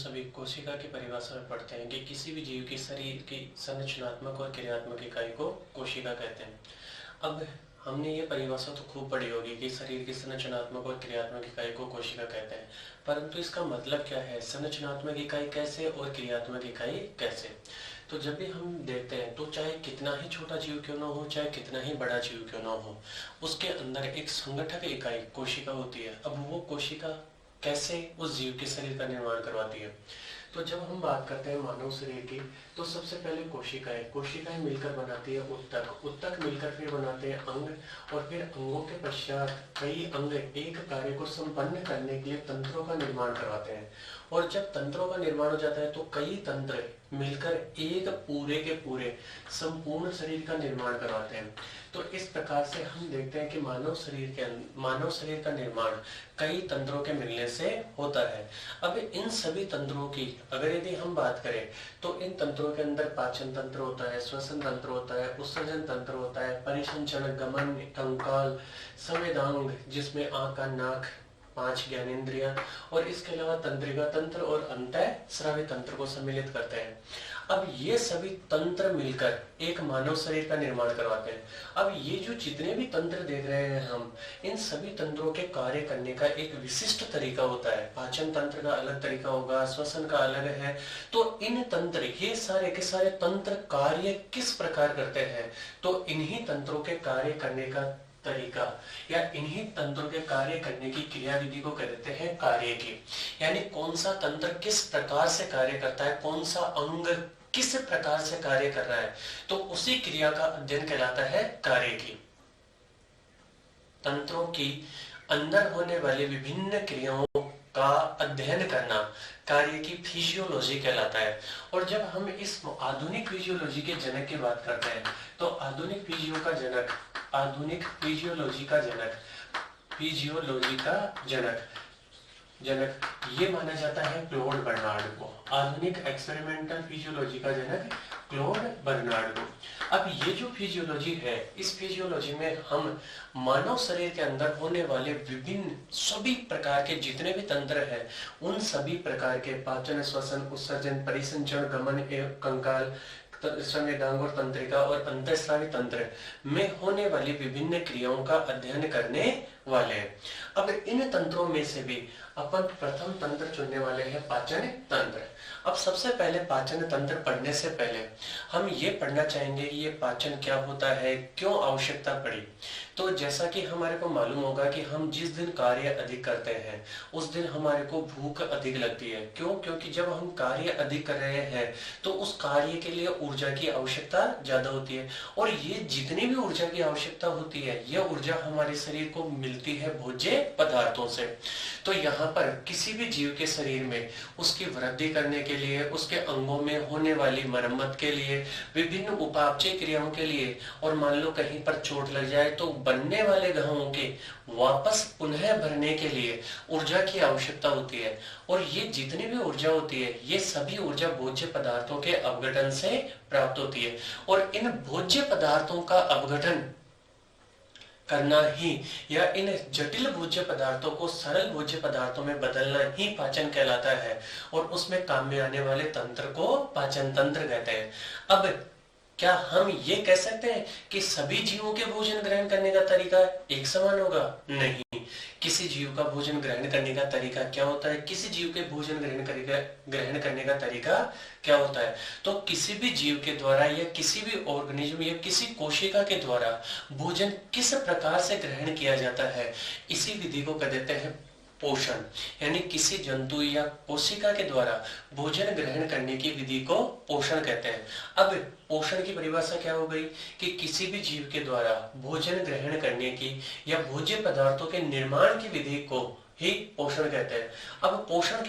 सभी कोशिका की परिभाषा में पढ़ते हैं कि किसी भी जीव की शरीर की संरचनात्मक और क्रियात्मक इकाई को कोशिका कहते हैं। अब हमने ये परिभाषा तो खूब पढ़ी होगी कि शरीर की संरचनात्मक और क्रियात्मक इकाई को कोशिका कहते हैं, परंतु इसका मतलब क्या है, संरचनात्मक इकाई कैसे और क्रियात्मक इकाई कैसे। तो जब भी हम देखते हैं तो चाहे कितना ही छोटा जीव क्यों ना हो, चाहे कितना ही बड़ा जीव क्यों ना हो, उसके अंदर एक संगठक इकाई कोशिका होती है। अब वो कोशिका कैसे उस जीव के शरीर का निर्माण करवाती है। तो जब हम बात करते हैं मानव शरीर की, तो सबसे पहले कोशिकाएं मिलकर बनाती है उत्तक मिलकर फिर बनाते हैं अंग, और फिर अंगों के पश्चात कई अंग एक कार्य को संपन्न करने के लिए तंत्रों का निर्माण करवाते हैं। और जब तंत्रों का निर्माण हो जाता है तो कई तंत्र मिलकर एक पूरे के पूरे संपूर्ण शरीर का निर्माण करवाते हैं। तो इस प्रकार से हम देखते हैं कि मानव शरीर का निर्माण कई तंत्रों के मिलने से होता है। अब इन सभी तंत्रों की अगर यदि हम बात करें तो इन तंत्रों के अंदर पाचन तंत्र होता है, श्वसन तंत्र होता है, उत्सर्जन तंत्र होता है, परिसंचरण, गमन, कंकाल, संवेदांग जिसमें आंख, कान, नाक, 5 ज्ञानेंद्रियां, और इसके अलावा तंत्रिका तंत्र और अंतःस्रावी तंत्र को सम्मिलित करते हैं। अब ये सभी तंत्र मिलकर एक मानव शरीर का निर्माण करवाते हैं। अब ये जो जितने भी तंत्र देख रहे हैं हम, इन सभी तंत्रों के कार्य करने का एक विशिष्ट तरीका होता है। पाचन तंत्र का अलग तरीका होगा, श्वसन का अलग है। तो इन तंत्र, ये सारे के सारे तंत्र कार्य किस प्रकार करते हैं, तो इन्हीं तंत्रों के कार्य करने का तरीका या इन्हीं तंत्रों के कार्य करने की क्रियाविधि को कहते हैं कार्य की। यानी कौन सा तंत्र किस प्रकार से कार्य करता है, कौन सा अंग किस प्रकार से कार्य कर रहा है, तो उसी क्रिया का अध्ययन कहलाता है कार्य की। तंत्रों की अंदर होने वाली विभिन्न क्रियाओं का अध्ययन करना कार्य की फिजियोलॉजी कहलाता है। और जब हम इस आधुनिक फिजियोलॉजी के जनक की बात करते हैं तो आधुनिक फिजियोलॉजी का जनक ये माना जाता है क्लॉड बर्नार्ड को। आधुनिक एक्सपेरिमेंटल फिजियोलॉजी का जनक क्लॉड बर्नार्ड को। अब ये जो फिजियोलॉजी है, इस फिजियोलॉजी में हम मानव शरीर के अंदर होने वाले विभिन्न सभी प्रकार के जितने भी तंत्र हैं, उन सभी प्रकार के पाचन, श्वसन, उत्सर्जन, परिसंचरण, गमन एवं कंकाल, संवेदांग और तंत्रिका और अंतःस्रावी तंत्र में होने वाली विभिन्न क्रियाओं का अध्ययन करने वाले हैं। अब इन तंत्रों में से भी अपन प्रथम तंत्र चुनने वाले हैं पाचन तंत्र। अब सबसे पहले पाचन तंत्र पढ़ने से पहले हम ये पढ़ना चाहेंगे कि ये पाचन क्या होता है, क्यों आवश्यकता पड़ी। तो जैसा कि हमारे को मालूम होगा कि हम जिस दिन कार्य अधिक करते हैं उस दिन हमारे को भूख अधिक लगती है। क्यों? क्योंकि जब हम कार्य अधिक कर रहे हैं तो उस कार्य के लिए ऊर्जा की आवश्यकता ज्यादा होती है, और ये जितनी भी ऊर्जा की आवश्यकता होती है, यह ऊर्जा हमारे शरीर को मिलती है भोज्य पदार्थों से। तो यहाँ पर किसी भी जीव के शरीर में उसकी वृद्धि करने के लिए, उसके अंगों में होने वाली मरम्मत के लिए, विभिन्न उपापचय क्रियाओं के लिए, और मान लो कहीं पर चोट लग जाए तो बनने वाले घावों के वापस पुनः भरने के लिए ऊर्जा की आवश्यकता होती है। और ये जितनी भी ऊर्जा होती है, ये सभी ऊर्जा भोज्य पदार्थों के अपघटन से प्राप्त होती है। और इन भोज्य पदार्थों का अपघटन करना ही या इन जटिल भोज्य पदार्थों को सरल भोज्य पदार्थों में बदलना ही पाचन कहलाता है। और उसमें काम में आने वाले तंत्र को पाचन तंत्र कहते हैं। अब क्या हम ये कह सकते हैं कि सभी जीवों के भोजन ग्रहण करने का तरीका एक समान होगा? नहीं। किसी जीव का भोजन ग्रहण करने का तरीका क्या होता है, किसी जीव के भोजन ग्रहण करने का तरीका क्या होता है। तो किसी भी जीव के द्वारा या किसी भी ऑर्गेनिज्म या किसी कोशिका के द्वारा भोजन किस प्रकार से ग्रहण किया जाता है, इसी विधि को कह देते हैं पोषण। यानी किसी जंतु या कोशिका के द्वारा भोजन ग्रहण करने की विधि को पोषण कहते हैं। अब पोषण की परिभाषा क्या हो गई कि किसी भी जीव के द्वारा भोजन ग्रहण करने की या भोज्य पदार्थों के निर्माण की विधि को ही पोषण कहते हैं। अब पोषण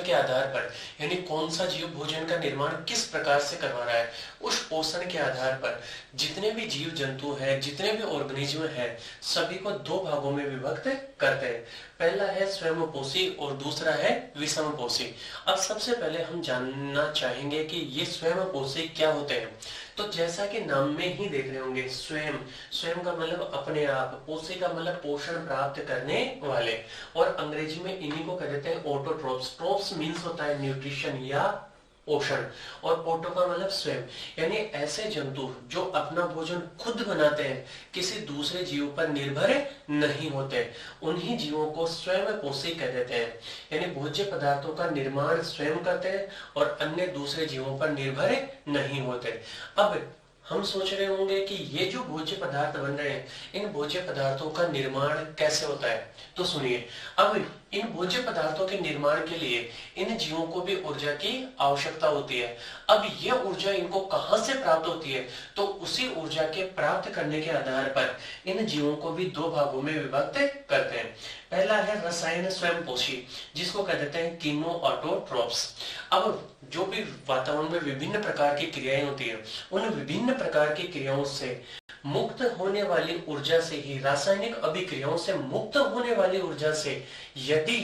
के आधार पर यानी कौन सा जीव भोजन का निर्माण किस प्रकार से करवा रहा है, उस पोषण के आधार पर जितने भी जीव जंतु हैं, जितने भी ऑर्गेनिज्म हैं, सभी को दो भागों में विभक्त करते हैं। पहला है स्वयंपोषी और दूसरा है विषमपोषी। अब सबसे पहले हम जानना चाहेंगे कि ये स्वयंपोषी क्या होते हैं। तो जैसा कि नाम में ही देख रहे होंगे, स्वयं, स्वयं का मतलब अपने आप, पोषी का मतलब पोषण प्राप्त करने वाले, और अंग्रेजी में इन्हीं को कहते हैं ऑटोट्रोप्स। ट्रोप्स मीन्स होता है न्यूट्रिशन या पोषण, और ऑटो का मतलब स्वयं, यानी ऐसे जंतु जो अपना भोजन खुद बनाते हैं, किसी दूसरे जीव पर निर्भर नहीं होते, उन्हीं जीवों को स्वयं पोषी कह देते हैं। यानी भोज्य पदार्थों का निर्माण स्वयं करते हैं और अन्य दूसरे जीवों पर निर्भर नहीं होते। अब हम सोच रहे होंगे कि ये जो भोज्य पदार्थ बन रहे हैं, इन भोज्य पदार्थों का निर्माण कैसे होता है। तो सुनिए, अब इन भोज्य पदार्थों के निर्माण के लिए इन जीवों को भी ऊर्जा की आवश्यकता होती है। अब यह ऊर्जा इनको कहां से प्राप्त होती है, तो उसी ऊर्जा के प्राप्त करने के आधार पर इन जीवों को भी दो भागों में विभक्त करते हैं। पहला है रसायन स्वयंपोषी, जिसको कह देते हैं कीमोऑटोट्रोप्स। अब जो भी वातावरण में विभिन्न प्रकार की क्रियाएं होती है, उन विभिन्न प्रकार की क्रियाओं से मुक्त होने वाली ऊर्जा से ही, रासायनिक अभिक्रियाओं से मुक्त होने वाली ऊर्जा से यदि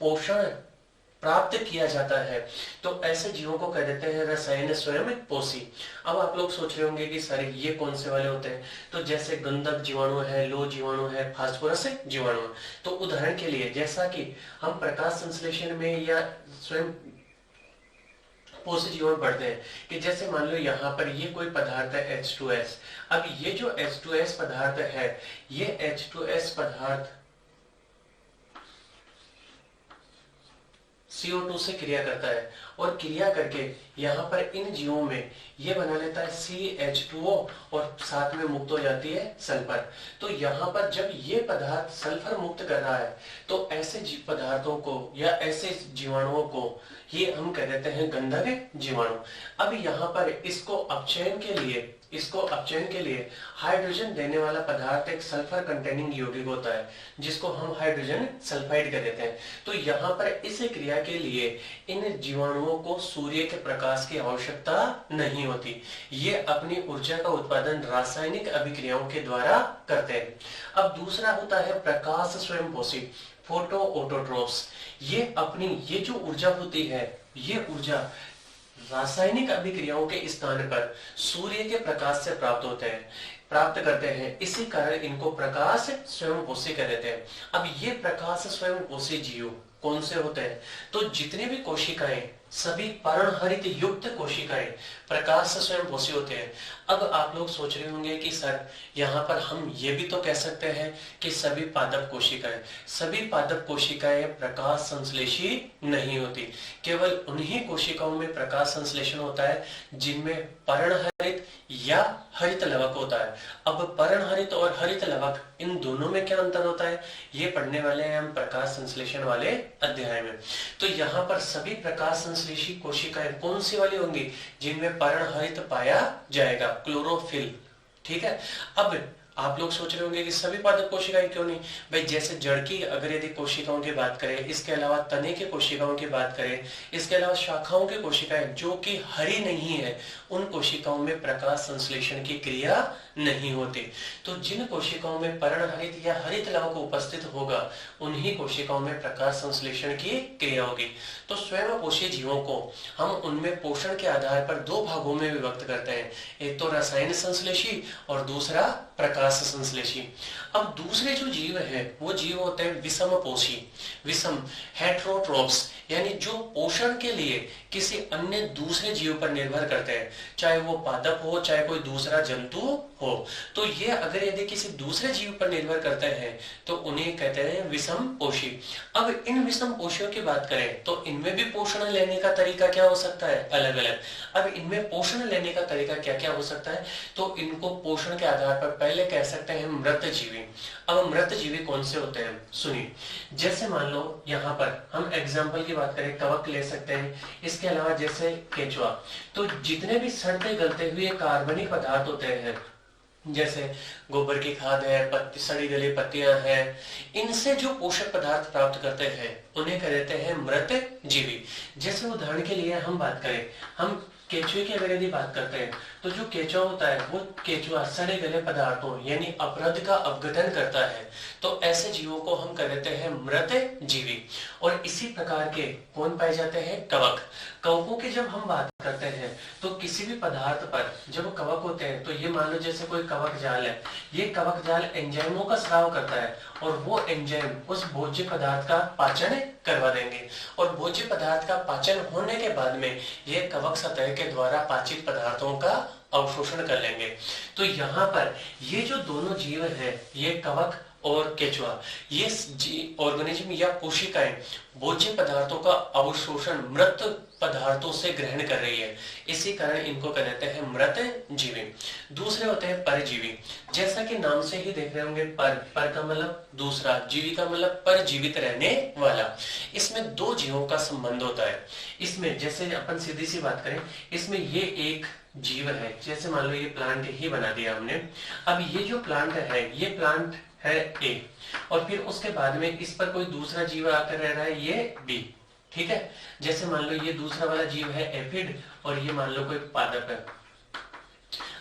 पोषण प्राप्त किया जाता है, तो ऐसे जीवों को कह देते हैं रसायन स्वयंपोषी। अब आप लोग सोच रहे होंगे कि सर ये कौन से वाले होते हैं। तो जैसे गंधक जीवाणु है, लोह जीवाणु है, फास्फोरस जीवाणु। तो उदाहरण के लिए जैसा कि हम प्रकाश संश्लेषण में या स्वयं पोषी जीवन पढ़ते हैं कि जैसे मान लो यहाँ पर ये कोई पदार्थ है H2S। अब ये जो H2S पदार्थ है, ये H2S पदार्थ CO2 से क्रिया करता है, और क्रिया करके यहाँ पर इन जीवों में ये बना लेता है CH2O, और साथ में मुक्त हो जाती है सल्फर। तो यहाँ पर जब ये पदार्थ सल्फर मुक्त कर रहा है, तो ऐसे पदार्थों को या ऐसे जीवाणुओं को ये हम कह देते हैं गंधक जीवाणु। अब यहाँ पर इसको अपचयन के लिए हाइड्रोजन देने वाला पदार्थ एक सल्फर कंटेनिंग यौगिक होता है, जिसको हम हाइड्रोजन सल्फाइड कह देते हैं। तो यहाँ पर इस क्रिया के लिए इन जीवाणुओं को सूर्य के प्रकाश की आवश्यकता नहीं होती, ये अपनी ऊर्जा का उत्पादन रासायनिक अभिक्रियाओं के द्वारा करते हैं। अब दूसरा होता है प्रकाश स्वयंपोषी, फोटो ऑटोट्रोप्स। ये जो ऊर्जा होती है, ये ऊर्जा रासायनिक अभिक्रियाओं के स्थान पर सूर्य के प्रकाश से प्राप्त करते हैं। इसी कारण इनको प्रकाश स्वयंपोषी कह देते हैं। अब ये प्रकाश स्वयंपोषी जीव कौन से होते हैं, तो जितने भी कोशिकाएं, सभी पर्णहरित युक्त कोशिकाएं प्रकाश से स्वयंपोषी होते हैं। अब आप लोग सोच रहे होंगे कि सर यहाँ पर हम ये भी तो कह सकते हैं कि सभी पादप कोशिकाएं प्रकाश संश्लेषी नहीं होती, केवल उन्हीं कोशिकाओं में प्रकाश संश्लेषण होता है जिनमें पर्णहरित या हरित लवक होता है। अब पर्णहरित और हरित लवक, इन दोनों में क्या अंतर होता है, ये पढ़ने वाले हैं हम प्रकाश संश्लेषण वाले अध्याय में। तो यहाँ पर सभी प्रकाश संश्लेषी कोशिकाएं कौन सी वाली होंगी, जिनमें पर्णहरित पाया जाएगा, क्लोरोफिल। ठीक है। अब आप लोग सोच रहे होंगे कि सभी पादप कोशिकाएं क्यों नहीं भाई, जैसे जड़ की अगर यदि कोशिकाओं की बात करें, इसके अलावा तने की कोशिकाओं की बात करें, इसके अलावा शाखाओं की कोशिकाएं जो कि हरी नहीं है, उन कोशिकाओं में प्रकाश संश्लेषण की क्रिया नहीं होती। तो जिन कोशिकाओं में पर्णहरित या हरित लवक उपस्थित होगा, उन्हीं कोशिकाओं में प्रकाश संश्लेषण की क्रिया होगी। तो स्वयंपोषी जीवों को हम उनमें पोषण के आधार पर दो भागों में विभक्त करते हैं, एक तो रसायन संश्लेषी और दूसरा प्रकाश संश्लेषी। अब दूसरे जो जीव है वो जीव होते हैं विषमपोषी, विषम हेटेरोट्रोप्स, यानी जो पोषण के लिए किसी अन्य दूसरे जीव पर निर्भर करते हैं, चाहे वो पादप हो चाहे कोई दूसरा जंतु हो। तो ये अगर यदि किसी दूसरे जीव पर निर्भर करते हैं तो उन्हें कहते हैं विषमपोषी। अब इन विषमपोषियों की बात करें तो इनमें भी पोषण लेने का तरीका क्या हो सकता है, अलग अलग। अब इनमें पोषण लेने का तरीका क्या क्या हो सकता है, तो इनको पोषण के आधार पर पहले कह सकते हैं मृत जीवी। अब मृत जीवी कौन से होते हैं, सुनिए। जैसे मान लो यहाँ पर हम एग्जाम्पल की बात करें, कवक ले सकते हैं, इसके अलावा जैसे केचुआ। तो जितने भी सड़ते गलते हुए कार्बनिक पदार्थ होते हैं, जैसे गोबर की खाद है, सड़ी गली पत्तियां हैं, इनसे जो पोषक पदार्थ प्राप्त करते हैं उन्हें कह देते हैं मृत जीवी। जैसे उदाहरण के लिए हम बात करें, हम केचुए की अगर यदि बात करते हैं तो जो केचुआ होता है वो केचुआ सड़े गले पदार्थों यानी अपरद का अपघटन करता है। तो ऐसे जीवों को हम कह देते हैं मृत जीवी। और इसी प्रकार के कौन पाए जाते हैं? कवक। कवकों की जब हम बात करते हैं तो किसी भी पदार्थ पर जब कवक होते हैं, तो ये मान लो जैसे कोई कवक जाल है, ये कवक जाल एंजाइमों का स्राव करता है और वो एंजाइम उस भोज्य पदार्थ का पाचन करवा देंगे। और भोज्य पदार्थ का पाचन होने के बाद में ये कवक सतह के द्वारा पाचित पदार्थों का अवशोषण कर लेंगे। तो यहाँ पर ये जो दोनों जीव हैं, ये कवक और केचुआ, ये ऑर्गेनिज्म या कोशिकाएं भोज्य पदार्थों का अवशोषण मृत पदार्थों से ग्रहण कर रही है, इसी कारण इनको कहते हैं मृत जीवी। दूसरे होते हैं परजीवी। जैसा कि नाम से ही देख रहे होंगे, पर का मतलब दूसरा, जीवी का मतलब पर जीवित रहने वाला। इसमें दो जीवों का संबंध होता है। इसमें जैसे अपन सीधी सी बात करें, इसमें ये एक जीव है, जैसे मान लो ये प्लांट ही बना दिया हमने। अब ये जो प्लांट है, ये प्लांट है ए, और फिर उसके बाद में इस पर कोई दूसरा जीव आकर रह रहा है, ये बी। ठीक है, जैसे मान लो ये दूसरा वाला जीव है एफिड, और ये मान लो कोई पादप है।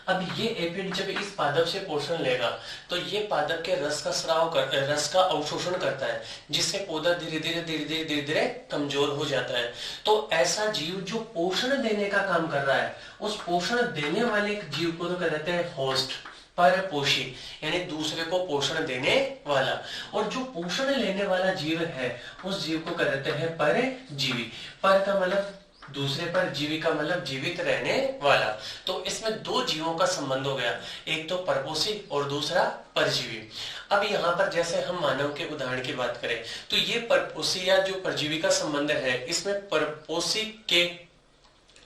अब ये एफिड जब इस पादप से पोषण लेगा तो ये पादप के रस का अवशोषण करता है, जिससे पौधा धीरे धीरे कमजोर हो जाता है। तो ऐसा जीव जो पोषण देने का काम कर रहा है, उस पोषण देने वाले जीव को तो कहते हैं होस्ट, परपोषी, यानी दूसरे को पोषण देने वाला। और जो पोषण लेने वाला जीव है, उस जीव को कहते हैं परजीवी। पर का मतलब दूसरे पर, जीवी का मतलब जीवित रहने वाला। तो इसमें दो जीवों का संबंध हो गया, एक तो परपोषी और दूसरा परजीवी। अब यहाँ पर जैसे हम मानव के उदाहरण की बात करें, तो ये परपोषी या जो परजीवी का संबंध है, इसमें परपोषी के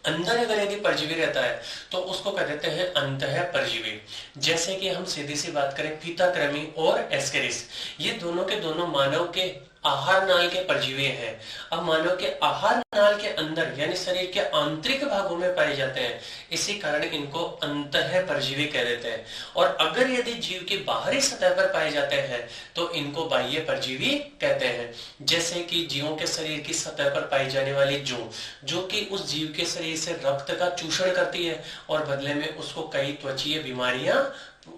अंदर अगर यदि परजीवी रहता है तो उसको कह देते हैं अंतः परजीवी। जैसे कि हम सीधी सी बात करें, फीताकृमि और एस्केरिस, ये दोनों के दोनों मानव के आहार नाल के परजीवी हैं। अब मानव के आहार नाल के अंदर यानी शरीर के आंतरिक भागों में पाए जाते हैं, इसी कारण इनको अंतः परजीवी कह देते हैं। और अगर यदि जीव की बाहरी सतह पर पाए जाते हैं तो इनको बाह्य परजीवी कहते हैं। जैसे कि जीवों के शरीर की सतह पर पाई जाने वाली जूं, जो कि उस जीव के शरीर से रक्त का चूषण करती है और बदले में उसको कई त्वचीय बीमारियां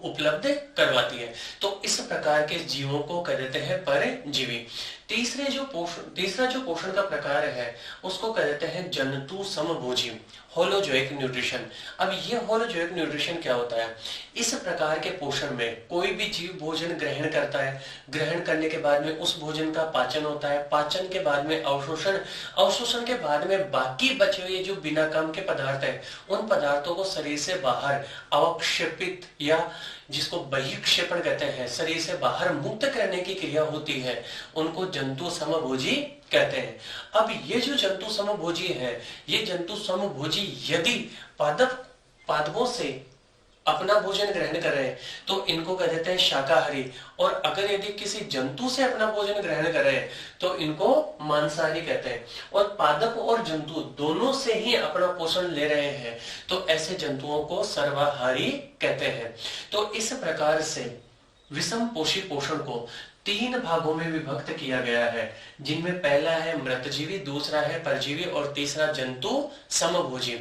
उपलब्ध करवाती है। तो इस प्रकार के जीवों को कह देते हैं परजीवी। तीसरा जो पोषण का प्रकार है, उसको कह देते हैं जंतु समभोजी, होलोजोइक न्यूट्रिशन। अब ये होलोजोइक न्यूट्रिशन क्या होता है? इस प्रकार के पोषण में कोई भी जीव भोजन ग्रहण करता है, ग्रहण करने के बाद में उस भोजन का पाचन होता है, पाचन के बाद में अवशोषण, अवशोषण के बाद में बाकी बचे हुए जो बिना काम के पदार्थ है, उन पदार्थों को शरीर से बाहर अवक्षेपित या जिसको बहिक्षेपण कहते हैं, शरीर से बाहर मुक्त करने की क्रिया होती है, उनको जंतु समभोजी कहते हैं। अब ये जो जंतु समभोजी है, ये जंतु समभोजी यदि पादपों से अपना भोजन ग्रहण कर रहे हैं तो इनको कह देते हैं शाकाहारी, और अगर यदि किसी जंतु से अपना भोजन ग्रहण कर रहे हैं तो इनको मांसाहारी कहते हैं। और पादप और जंतु दोनों से ही अपना पोषण ले रहे हैं तो ऐसे जंतुओं को सर्वाहारी कहते हैं। तो इस प्रकार से विषम पोषी पोषण को तीन भागों में विभक्त किया गया है, जिनमें पहला है मृतजीवी, दूसरा है परजीवी और तीसरा जंतु समभोजी।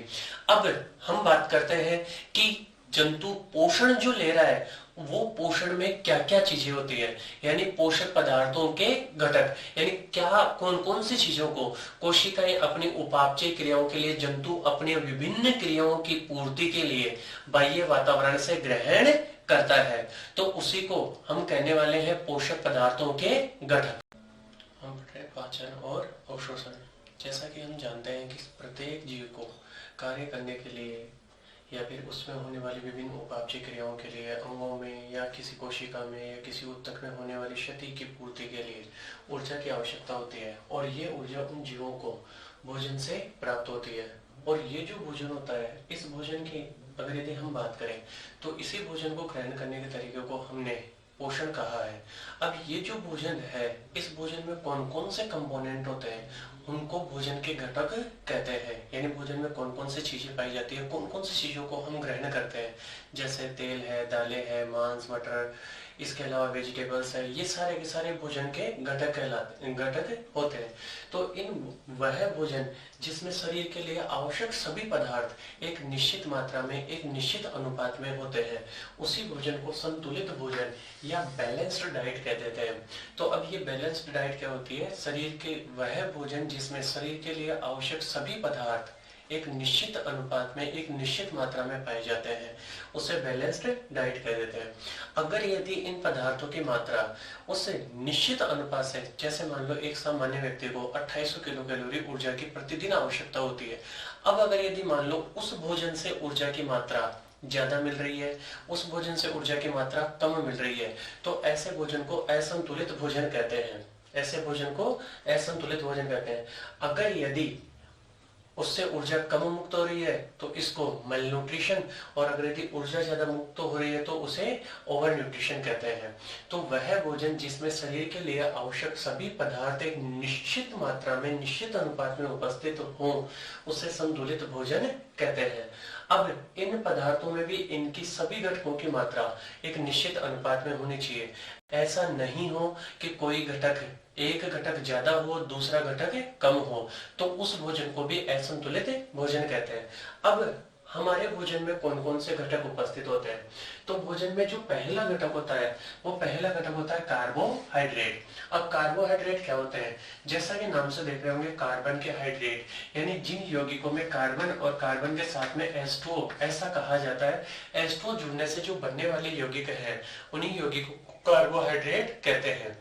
अब हम बात करते हैं कि जंतु पोषण जो ले रहा है वो पोषण में क्या क्या चीजें होती है, यानी पोषक पदार्थों के घटक, यानी क्या कौन कौन सी चीजों को कोशिकाएं अपनी उपापचय क्रियाओं के लिए, जंतु अपने विभिन्न क्रियाओं की पूर्ति के लिए बाह्य वातावरण से ग्रहण करता है, तो उसी को हम कहने वाले हैं पोषक पदार्थों के घटक। हम पढ़ रहे पाचन और अवशोषण। जैसा कि हम जानते हैं कि प्रत्येक जीव को कार्य करने के लिए या फिर उसमें होने वाली विभिन्न उपापचय क्रियाओं के लिए अंगों में या किसी कोशिका में या किसी ऊतक में होने वाली क्षति की पूर्ति के लिए ऊर्जा की आवश्यकता होती है, और ये ऊर्जा उन जीवों को भोजन से प्राप्त होती है। और ये जो भोजन होता है, इस भोजन की अगर यदि हम बात करें तो इसी भोजन को ग्रहण करने के तरीके को हमने पोषण कहा है। अब ये जो भोजन है, इस भोजन में कौन कौन से कंपोनेंट होते हैं उनको भोजन के घटक कहते हैं। यानी भोजन में कौन कौन सी चीजें पाई जाती है, कौन कौन सी चीजों को हम ग्रहण करते हैं, जैसे तेल है, दालें है, मांस, मटर, इसके अलावा वेजिटेबल्स है, ये सारे के सारे भोजन के घटक होते हैं। तो इन वह भोजन जिसमें शरीर के लिए आवश्यक सभी पदार्थ एक निश्चित मात्रा में, एक निश्चित अनुपात में होते हैं, उसी भोजन को संतुलित भोजन या बैलेंस्ड डाइट कह देते हैं। तो अब ये बैलेंस्ड डाइट क्या होती है, शरीर के वह भोजन जिसमें शरीर के लिए आवश्यक सभी पदार्थ एक निश्चित अनुपात में, एक निश्चित मात्रा में पाए जाते हैं, उसे बैलेंस्ड डाइट कह देते हैं। अगर यदि इन पदार्थों की मात्रा उस निश्चित अनुपात से, जैसे मान लो एक सामान्य व्यक्ति को 2800 किलो कैलोरी ऊर्जा की प्रतिदिन आवश्यकता होती है, अब अगर यदि मान लो उस भोजन से ऊर्जा की मात्रा ज्यादा मिल रही है, उस भोजन से ऊर्जा की मात्रा कम मिल रही है, तो ऐसे भोजन को असंतुलित भोजन कहते हैं। ऐसे भोजन को असंतुलित भोजन कहते हैं। अगर यदि उससे ऊर्जा कम मुक्त हो रही है तो इसको मेल न्यूट्रिशन, और अगर यदि ऊर्जा ज्यादा मुक्त हो रही है तो उसे ओवर न्यूट्रिशन कहते हैं। तो वह भोजन जिसमें शरीर के लिए आवश्यक सभी पदार्थ एक निश्चित मात्रा में, निश्चित अनुपात में उपस्थित हो, उसे संतुलित भोजन कहते हैं। अब इन पदार्थों में भी इनकी सभी घटकों की मात्रा एक निश्चित अनुपात में होनी चाहिए। ऐसा नहीं हो कि कोई घटक, एक घटक ज्यादा हो, दूसरा घटक कम हो, तो उस भोजन को भी असंतुलित भोजन कहते हैं। अब हमारे भोजन में कौन कौन से घटक उपस्थित होते हैं, तो भोजन में जो पहला घटक होता है, वो पहला घटक होता है कार्बोहाइड्रेट। अब कार्बोहाइड्रेट क्या होते हैं, जैसा कि नाम से देख रहे होंगे, कार्बन के हाइड्रेट, यानी जिन यौगिकों में कार्बन और कार्बन के साथ में H2O, ऐसा कहा जाता है, H2O जुड़ने से जो बनने वाले यौगिक है, उन्हीं यौगिकों को कार्बोहाइड्रेट कहते हैं।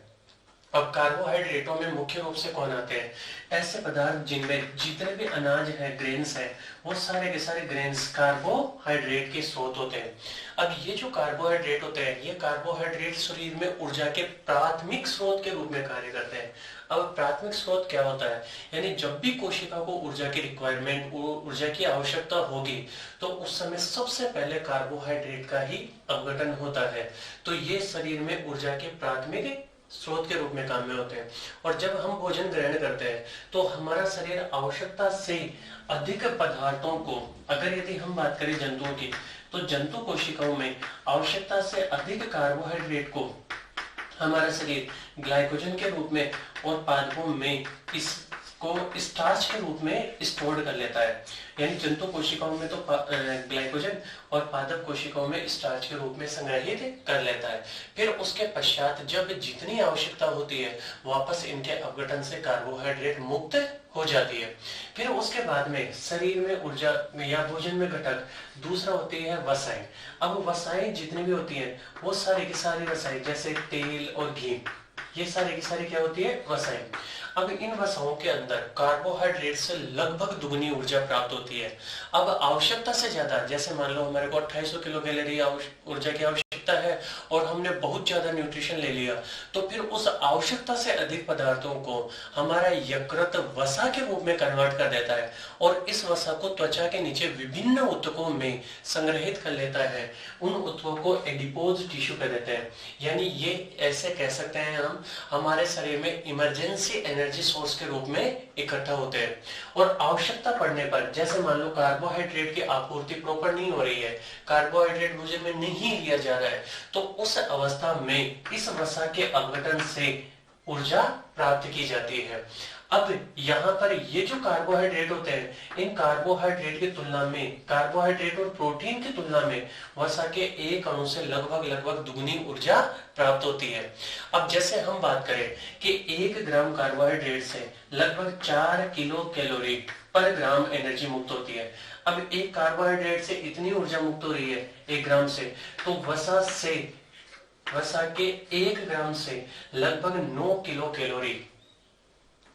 अब कार्बोहाइड्रेटों में मुख्य रूप से कौन आते हैं, ऐसे पदार्थ जिनमें जितने भी अनाज है, ग्रेन्स है, वो सारे के सारे ग्रेन्स कार्बोहाइड्रेट के स्रोत होते हैं। अब ये जो कार्बोहाइड्रेट होते हैं, ये कार्बोहाइड्रेट शरीर में ऊर्जा के प्राथमिक स्रोत के रूप में कार्य करते हैं। अब प्राथमिक स्रोत क्या होता है, यानी जब भी कोशिका को ऊर्जा की रिक्वायरमेंट, ऊर्जा की आवश्यकता होगी, तो उस समय सबसे पहले कार्बोहाइड्रेट का ही अपघटन होता है। तो ये शरीर में ऊर्जा के प्राथमिक स्रोत के रूप में काम में होते हैं। और जब हम भोजन ग्रहण करते हैं तो हमारा शरीर आवश्यकता से अधिक पदार्थों को, अगर यदि हम बात करें जंतुओं की, तो जंतु कोशिकाओं में आवश्यकता से अधिक कार्बोहाइड्रेट को हमारा शरीर ग्लाइकोजन के रूप में और पादपों में इसको स्टार्च के रूप में स्टोर कर लेता है। यानी जंतु कोशिकाओं में तो ग्लाइकोजन और पादप कोशिकाओं में स्टार्च के रूप में संग्रहित कर लेता है। फिर उसके पश्चात जब जितनी आवश्यकता होती है, वापस इनके अपघटन से कार्बोहाइड्रेट मुक्त हो जाती है। फिर उसके बाद में शरीर में ऊर्जा या भोजन में घटक दूसरा होती है वसाएं। अब वसाएं जितनी भी होती हैं, वो सारी की सारी वसाएं, जैसे तेल और घी, ये सारी की सारी क्या होती है, वसाएं। अब इन वसाओं के अंदर कार्बोहाइड्रेट से लगभग दुगनी ऊर्जा प्राप्त होती है। अब आवश्यकता से ज्यादा, जैसे मान लो हमारे को 2800 किलो कैलोरी ऊर्जा की आवश्यकता है और हमने बहुत ज्यादा न्यूट्रिशन ले लिया, तो फिर उस आवश्यकता से अधिक पदार्थों को हमारा यकृत वसा के रूप में कन्वर्ट कर देता है और इस वसा को त्वचा के नीचे विभिन्न ऊतकों में संग्रहित कर लेता है। उन ऊतकों को एडिपोज टिश्यू कह देते हैं। यानी ये ऐसे कह सकते हैं हम, हमारे शरीर में इमरजेंसी एनर्जी सोर्स के रूप में इकट्ठा होते हैं। और आवश्यकता पड़ने पर, जैसे मान लो कार्बोहाइड्रेट की आपूर्ति प्रॉपर नहीं हो रही है, कार्बोहाइड्रेट भोजन में नहीं लिया जा रहा है, तो उस अवस्था में इस वसा के अपघटन से ऊर्जा प्राप्त की जाती है। अब यहाँ पर ये जो कार्बोहाइड्रेट होते हैं, इन कार्बोहाइड्रेट की तुलना में, कार्बोहाइड्रेट और प्रोटीन की तुलना में वसा के एक अणु से लगभग दुगनी ऊर्जा प्राप्त होती है। अब जैसे हम बात करें कि 1 ग्राम कार्बोहाइड्रेट से लगभग 4 किलो कैलोरी पर ग्राम एनर्जी मुक्त होती है। अब एक कार्बोहाइड्रेट से इतनी ऊर्जा मुक्त हो रही है 1 ग्राम से, तो वसा के 1 ग्राम से लगभग 9 किलो कैलोरी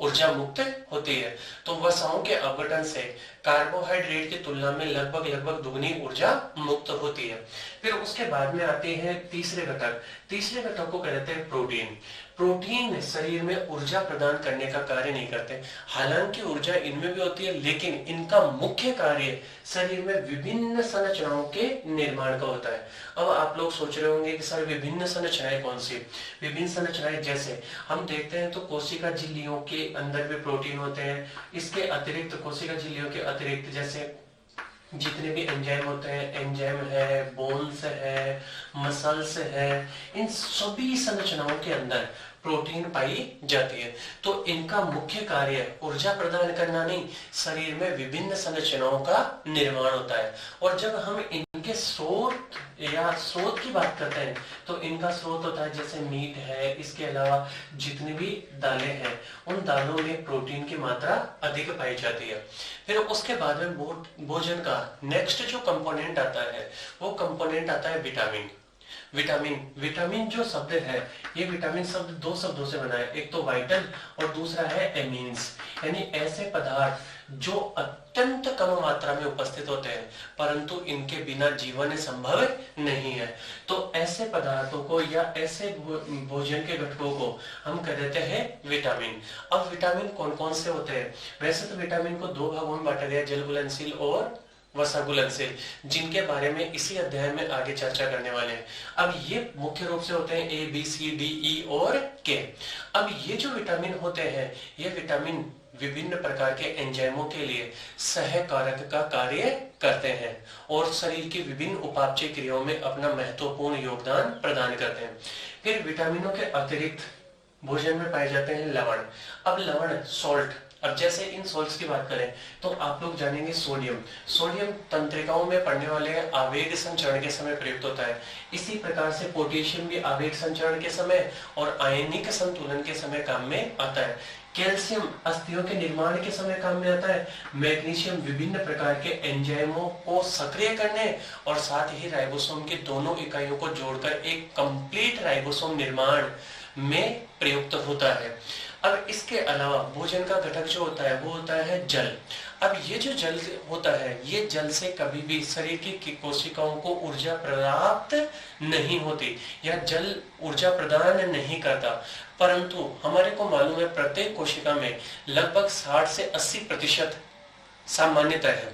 ऊर्जा मुक्त होती है। तो वसाओं के अपघटन से कार्बोहाइड्रेट की तुलना में लगभग दुगनी ऊर्जा मुक्त होती है। फिर उसके बाद में आते हैं तीसरे घटक को कहते हैं प्रोटीन। प्रोटीन शरीर में ऊर्जा प्रदान करने का कार्य नहीं करते। हालांकि ऊर्जा इनमें भी होती है, लेकिन इनका मुख्य कार्य शरीर में विभिन्न संरचनाओं के निर्माण का होता है। अब आप लोग सोच रहे होंगे कि सर विभिन्न संरचनाएं कौन सी? विभिन्न संरचनाएं जैसे हम देखते हैं तो कोशिका झिल्लियों के अंदर भी प्रोटीन होते हैं। इसके अतिरिक्त कोशिका झिल्लियों के अतिरिक्त जैसे जितने भी एंजाइम होते हैं, एंजाइम है, बोन्स है, मसल्स है, इन सभी संरचनाओं के अंदर प्रोटीन पाई जाती है। तो इनका मुख्य कार्य ऊर्जा प्रदान करना नहीं, शरीर में विभिन्न संरचनाओं का निर्माण होता है। और जब हम इनके स्रोत या स्रोत की बात करते हैं तो इनका स्रोत होता है जैसे मीट है, इसके अलावा जितनी भी दालें हैं उन दालों में प्रोटीन की मात्रा अधिक पाई जाती है। फिर उसके बाद में भोजन का नेक्स्ट जो कंपोनेंट आता है वो कंपोनेंट आता है विटामिन। विटामिन जो शब्द है, ये विटामिन शब्द दो शब्दों से बना है, एक तो वाइटल और दूसरा है एमीन्स, यानी ऐसे पदार्थ जो अत्यंत कम मात्रा में उपस्थित होते हैं परंतु इनके बिना जीवन संभव नहीं है। तो ऐसे पदार्थों को या ऐसे भोजन के घटकों को हम कह देते हैं विटामिन। अब विटामिन कौन कौन से होते हैं? वैसे तो विटामिन को दो भागों में बांटा गया, जल घुलनशील और वसा घुलनशील, जिनके बारे में इसी अध्याय में आगे चर्चा करने वाले हैं। अब ये मुख्य रूप से होते हैं ए, बी, सी, डी, ई और के। अब ये जो विटामिन होते हैं, ये विटामिन विभिन्न प्रकार के एंजाइमों के लिए सहकारक का कार्य करते हैं और शरीर की विभिन्न उपापचय क्रियाओं में अपना महत्वपूर्ण योगदान प्रदान करते हैं। फिर विटामिनों के अतिरिक्त भोजन में पाए जाते हैं लवण। अब लवण, सॉल्ट, अब जैसे इन सॉल्ट्स की बात करें तो आप लोग जानेंगे सोडियम तंत्रिकाओं में पड़ने वाले आवेग संचरण के समय प्रयुक्त होता है। इसी प्रकार से पोटेशियम भी आवेग संचरण के समय और आयनिक संतुलन के समय काम में आता है। कैल्शियम अस्थियों के निर्माण के समय काम में आता है। मैग्नीशियम विभिन्न प्रकार के एंजाइमों को सक्रिय करने और साथ ही राइबोसोम की दोनों इकाइयों को जोड़कर एक कंप्लीट राइबोसोम निर्माण में प्रयुक्त होता है। अब इसके अलावा भोजन का घटक जो होता है वो होता है जल। अब ये जो जल होता है, ये जल से कभी भी शरीर की कोशिकाओं को ऊर्जा प्राप्त नहीं होती या जल ऊर्जा प्रदान नहीं करता, परंतु हमारे को मालूम है प्रत्येक कोशिका में लगभग 60 से 80% सामान्यतः है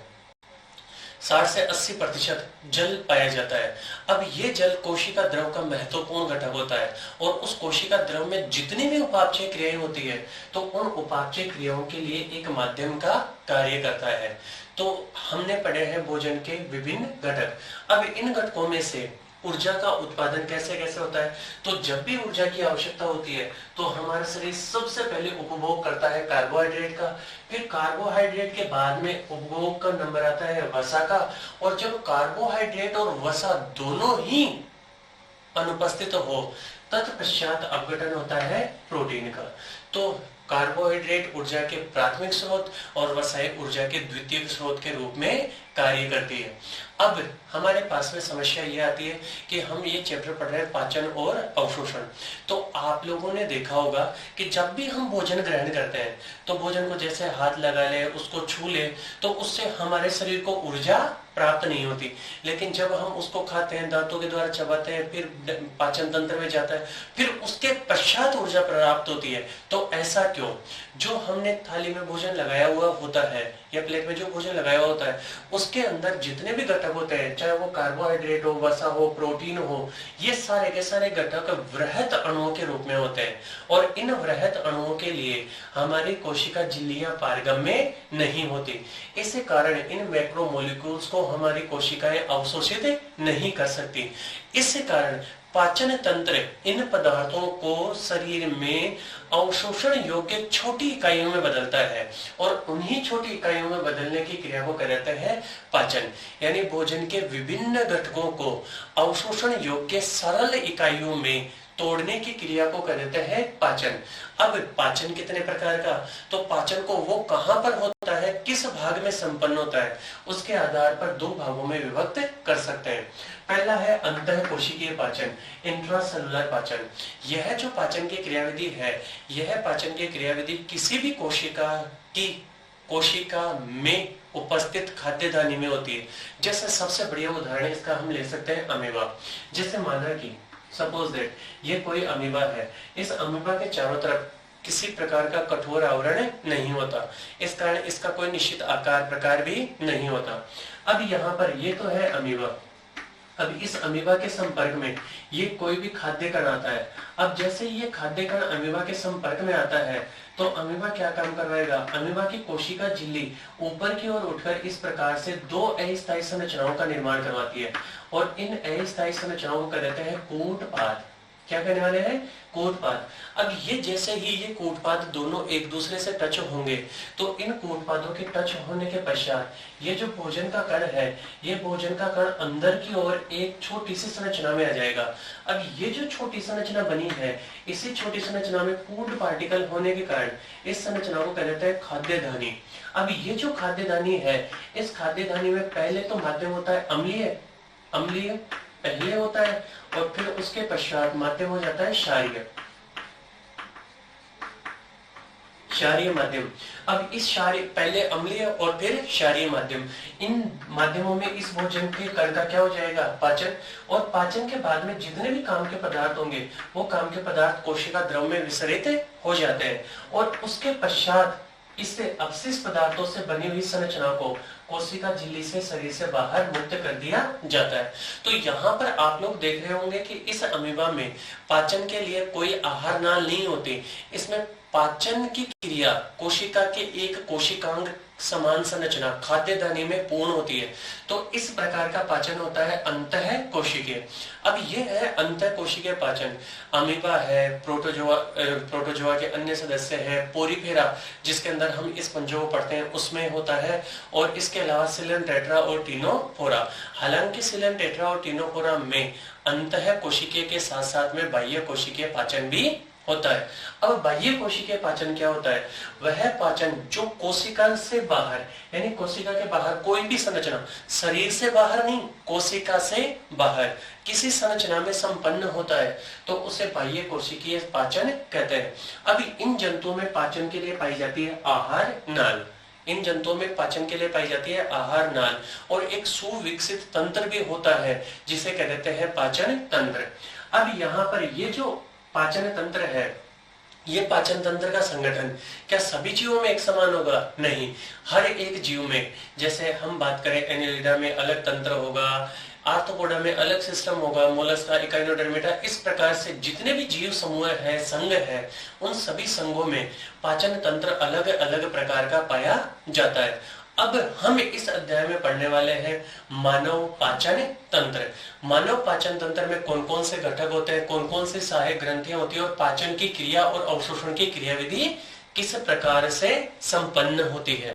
60 से 80% जल पाया जाता है। अब ये जल कोशिका द्रव का महत्वपूर्ण घटक होता है और उस कोशिका द्रव में जितनी भी उपापचय क्रियाएं होती है तो उन उपापचय क्रियाओं के लिए एक माध्यम का कार्य करता है। तो हमने पढ़े हैं भोजन के विभिन्न घटक। अब इन घटकों में से ऊर्जा का उत्पादन कैसे कैसे होता है? तो जब भी ऊर्जा की आवश्यकता होती है तो हमारा शरीर सबसे पहले उपभोग करता है कार्बोहाइड्रेट का, फिर कार्बोहाइड्रेट के बाद में उपभोग का नंबर आता है वसा का, और जब कार्बोहाइड्रेट और वसा दोनों ही अनुपस्थित हो तत्पश्चात अपघटन होता है प्रोटीन का। तो कार्बोहाइड्रेट ऊर्जा के प्राथमिक स्रोत और वसाएं ऊर्जा के द्वितीयक स्रोत के रूप में कार्य करती है। अब हमारे पास में समस्या ये आती है कि हम ये चैप्टर पढ़ रहे हैं पाचन और अवशोषण। तो आप लोगों ने देखा होगा कि जब भी हम भोजन ग्रहण करते हैं तो भोजन को जैसे हाथ लगा ले, उसको छू ले, तो उससे हमारे शरीर को ऊर्जा प्राप्त नहीं होती। लेकिन जब हम उसको खाते हैं, दांतों के द्वारा चबाते हैं, फिर पाचन तंत्र में जाता है, फिर उसके पश्चात ऊर्जा प्राप्त होती है। तो ऐसा क्यों? जो हमने थाली में भोजन लगाया हुआ होता है या प्लेट में जो भोजन लगाया हुआ होता है उसके अंदर जितने भी घटक होते हैं, चाहे वो कार्बोहाइड्रेट हो, वसा हो, प्रोटीन हो, ये सारे के सारे घटक वृहत अणुओं के रूप में होते हैं और इन वृहत अणुओं के लिए हमारी कोशिका झिल्लियां पारगम्य नहीं होती। इसी कारण इन मैक्रोमोलिक्यूल्स को हमारी कोशिकाएं अवशोषित नहीं कर सकती। इस कारण पाचन तंत्र इन पदार्थों को शरीर में अवशोषण योग्य छोटी इकाइयों में बदलता है और उन्हीं छोटी इकाइयों में बदलने की क्रिया को कहते हैं पाचन। यानी भोजन के विभिन्न घटकों को अवशोषण योग्य सरल इकाइयों में तोड़ने की क्रिया को कहते हैं पाचन। अब पाचन कितने प्रकार का? तो पाचन को वो कहां पर होता है, किस भाग में संपन्न होता है, उसके आधार पर दो भागों में विभक्त कर सकते हैं। पहला है अंतःकोशिकीय पाचन, इंट्रासेलुलर पाचन। यह जो पाचन की क्रियाविधि है, यह पाचन की क्रियाविधि किसी भी कोशिका में उपस्थित खाद्य धानी में होती है। जैसे सबसे बढ़िया उदाहरण इसका हम ले सकते हैं अमीबा। जैसे माना कि सपोज दैट ये कोई अमीबा है, इस अमीबा के चारों तरफ किसी प्रकार का कठोर आवरण नहीं होता, इस कारण इसका कोई निश्चित आकार प्रकार भी नहीं होता। अब यहाँ पर ये तो है अमीबा, अब इस अमीबा के संपर्क में ये कोई भी खाद्य कण आता है। अब जैसे ये खाद्य कण अमीबा के संपर्क में आता है तो अमीबा क्या काम करवाएगा, अमीबा की कोशिका झिल्ली ऊपर की ओर उठकर इस प्रकार से दो अस्थायी संरचनाओं का निर्माण करवाती है और इन अस्थायी संरचनाओं को कहते हैं कूटपाद। क्या कहने वाले हैं, कूटपाद। अब ये जैसे ही ये कूटपाद दोनों एक दूसरे से टच होंगे तो इन कूटपादों के टच होने के पश्चात ये जो भोजन का कण है, ये भोजन का कण अंदर की ओर एक छोटी सी संरचना में आ जाएगा। अब ये जो छोटी संरचना बनी है, इसी छोटी संरचना में फूड पार्टिकल होने के कारण इस संरचना को कहते हैं खाद्यधानी। अब ये जो खाद्यधानी है, इस खाद्यधानी में पहले तो माध्यम होता है अम्लीय, अम्लीय पहले होता है और फिर उसके पश्चात माध्यम हो जाता है क्षारीय, क्षारीय माध्यम। अब इस क्षारीय, पहले अम्लीय और फिर क्षारीय माध्यम, इन माध्यमों में इस भोजन के कण का क्या हो जाएगा, पाचन। और पाचन के बाद में जितने भी काम के पदार्थ होंगे वो काम के पदार्थ कोशिका द्रव में विसरित हो जाते हैं और उसके पश्चात इससे अवशिष्ट पदार्थों से बनी हुई संरचना को कोशिका झिल्ली से शरीर से बाहर मुक्त कर दिया जाता है। तो यहाँ पर आप लोग देख रहे होंगे कि इस अमीबा में पाचन के लिए कोई आहार नाल नहीं होती, इसमें पाचन की क्रिया कोशिका के एक कोशिकांग समान संरचना खाद्यधानी में पूर्ण होती है। तो इस प्रकार का पाचन होता है अंतः कोशिकीय। अब ये है अंतः कोशिकीय पाचन। अमीबा है, प्रोटोजोआ के अन्य सदस्य है, पोरीफेरा जिसके अंदर हम इस पंजों को पढ़ते हैं उसमें होता है, और इसके अलावा सिलन टेट्रा और टीनोफोरा। हालांकि सिलन टेट्रा और टीनोफोरा में अंतः कोशिकीय के साथ साथ में बाह्य कोशिकीय पाचन भी होता है। अब बाह्य कोशिकीय पाचन क्या होता है, वह पाचन जो कोशिका से बाहर, यानी कोशिका के बाहर कोई भी संरचना, शरीर से बाहर नहीं, कोशिका से बाहर किसी संरचना में संपन्न होता है तो उसे बाह्य कोशिकीय पाचन कहते हैं। अभी इन जंतुओं में पाचन के लिए पाई जाती है आहार नाल, इन जंतुओं में पाचन के लिए पाई जाती है आहार नाल, और एक सुविकसित तंत्र भी होता है जिसे कह देते हैं पाचन तंत्र। अब यहाँ पर ये जो पाचन तंत्र है, ये पाचन तंत्र का संगठन क्या सभी जीवों में एक समान होगा, नहीं। हर एक जीव में, जैसे हम बात करें एनिलिडा में अलग तंत्र होगा, आर्थ्रोपोडा में अलग सिस्टम होगा, मोलस्का, इकाइनोडर्मेटा, इस प्रकार से जितने भी जीव समूह है, संघ है, उन सभी संघों में पाचन तंत्र अलग अलग प्रकार का पाया जाता है। अब हम इस अध्याय में पढ़ने वाले हैं मानव पाचन तंत्र। मानव पाचन तंत्र में कौन कौन से घटक होते हैं, कौन कौन से सहायक ग्रंथियां होती है और पाचन की क्रिया और अवशोषण की क्रियाविधि किस प्रकार से संपन्न होती है।